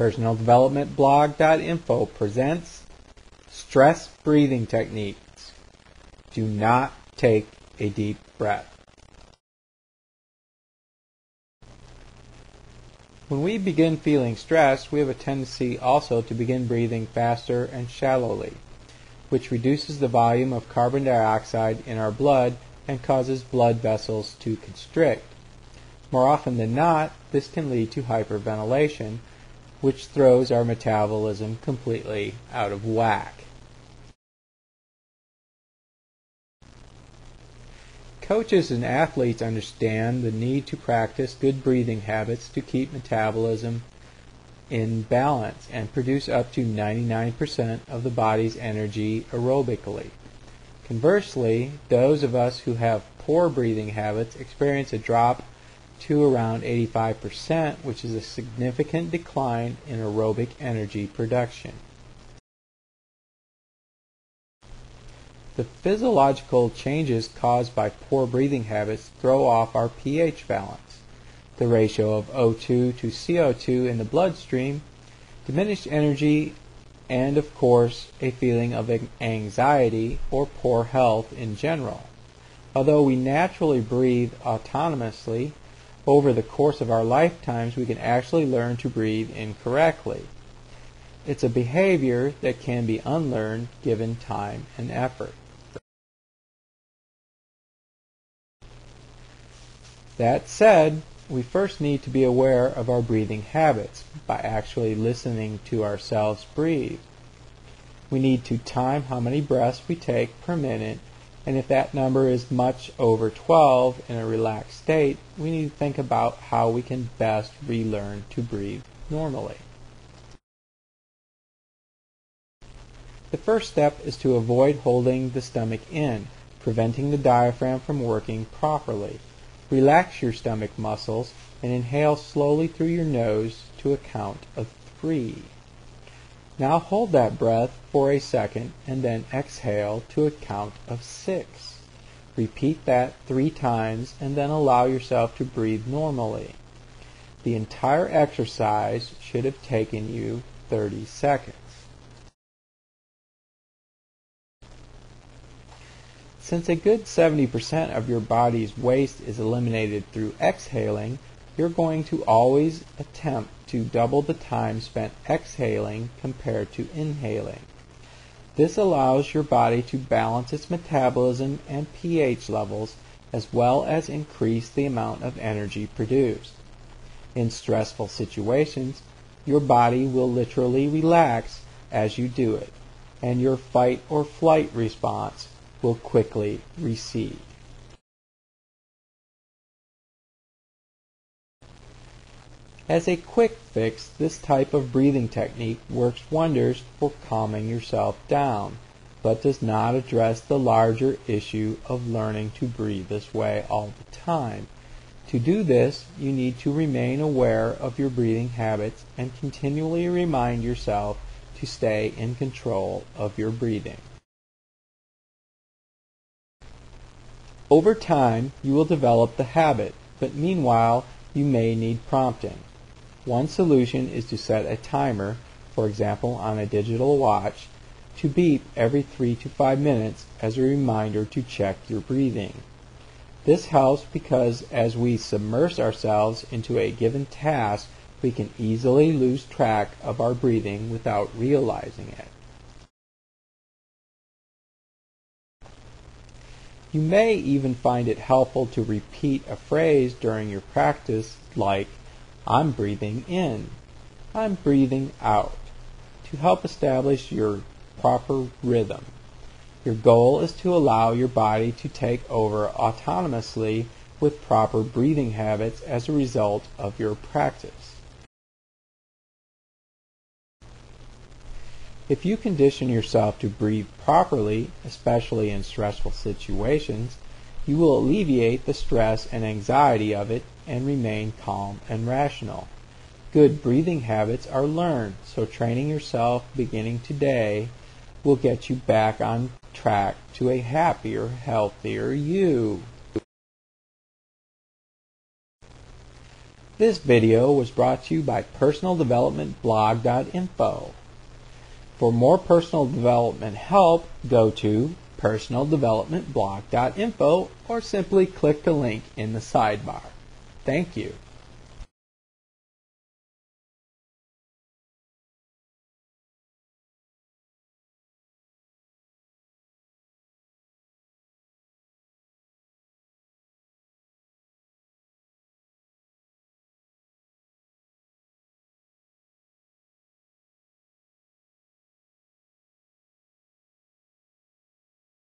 PersonalDevelopmentBlog.info presents Stress Breathing Techniques. Do not take a deep breath. When we begin feeling stressed, we have a tendency also to begin breathing faster and shallowly, which reduces the volume of carbon dioxide in our blood and causes blood vessels to constrict. More often than not, this can lead to hyperventilation, which throws our metabolism completely out of whack. Coaches and athletes understand the need to practice good breathing habits to keep metabolism in balance and produce up to 99% of the body's energy aerobically. Conversely, those of us who have poor breathing habits experience a drop to around 85%, which is a significant decline in aerobic energy production. The physiological changes caused by poor breathing habits throw off our pH balance, the ratio of O2 to CO2 in the bloodstream, diminished energy, and of course a feeling of anxiety or poor health in general. Although we naturally breathe autonomously, over the course of our lifetimes we can actually learn to breathe incorrectly. It's a behavior that can be unlearned given time and effort. That said, we first need to be aware of our breathing habits by actually listening to ourselves breathe. We need to time how many breaths we take per minute, and if that number is much over 12 in a relaxed state, we need to think about how we can best relearn to breathe normally. The first step is to avoid holding the stomach in, preventing the diaphragm from working properly. Relax your stomach muscles and inhale slowly through your nose to a count of 3. Now hold that breath for a second and then exhale to a count of 6. Repeat that 3 times and then allow yourself to breathe normally. The entire exercise should have taken you 30 seconds. Since a good 70% of your body's waste is eliminated through exhaling, you're going to always attempt to double the time spent exhaling compared to inhaling. This allows your body to balance its metabolism and pH levels as well as increase the amount of energy produced. In stressful situations, your body will literally relax as you do it, and your fight or flight response will quickly recede. As a quick fix, this type of breathing technique works wonders for calming yourself down, but does not address the larger issue of learning to breathe this way all the time. To do this, you need to remain aware of your breathing habits and continually remind yourself to stay in control of your breathing. Over time, you will develop the habit, but meanwhile, you may need prompting. One solution is to set a timer, for example on a digital watch, to beep every 3 to 5 minutes as a reminder to check your breathing. This helps because as we submerge ourselves into a given task, we can easily lose track of our breathing without realizing it. You may even find it helpful to repeat a phrase during your practice like, "I'm breathing in," "I'm breathing out," to help establish your proper rhythm. Your goal is to allow your body to take over autonomously with proper breathing habits as a result of your practice. If you condition yourself to breathe properly, especially in stressful situations, you will alleviate the stress and anxiety of it and remain calm and rational. Good breathing habits are learned, so training yourself beginning today will get you back on track to a happier, healthier you. This video was brought to you by personaldevelopmentblog.info. For more personal development help, go to personaldevelopmentblog.info or simply click the link in the sidebar. Thank you.